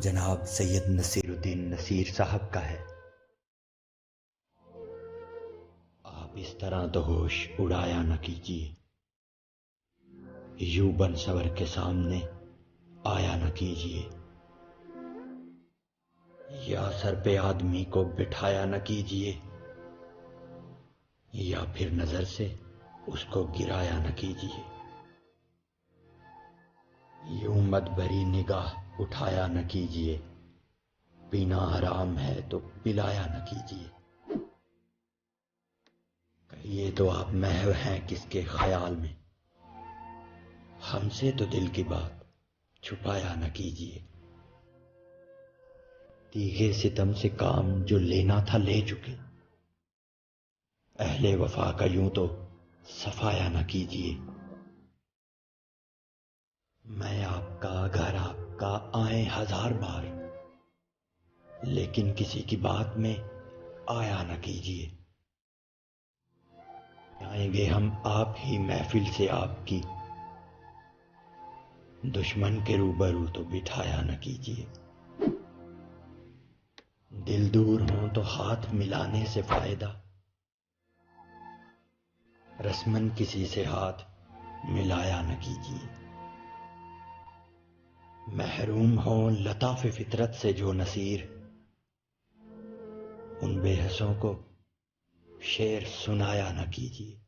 जनाब सैयद नसीरुद्दीन नसीर साहब का है। आप इस तरह तो होश उड़ाया न कीजिए, यूं बनसवर के सामने आया न कीजिए, या सर पे आदमी को बिठाया न कीजिए, या फिर नजर से उसको गिराया न कीजिए। यूं मत भरी निगाह उठाया न कीजिए, पीना हराम है तो पिलाया न कीजिए। कहिए तो आप महव हैं किसके ख्याल में, हमसे तो दिल की बात छुपाया न कीजिए। तीखे सितम से काम जो लेना था ले चुके, अहले वफा का यूं तो सफाया न कीजिए। मैं आपका घर आपका आए हजार बार, लेकिन किसी की बात में आया न कीजिए। आएंगे हम आप ही महफिल से आपकी, दुश्मन के रूबरू तो बिठाया न कीजिए। दिल दूर हो तो हाथ मिलाने से फायदा, रस्मन किसी से हाथ मिलाया न कीजिए। महरूम हो लताफ़े फितरत से जो नसीर, उन बेहसों को शेर सुनाया न कीजिए।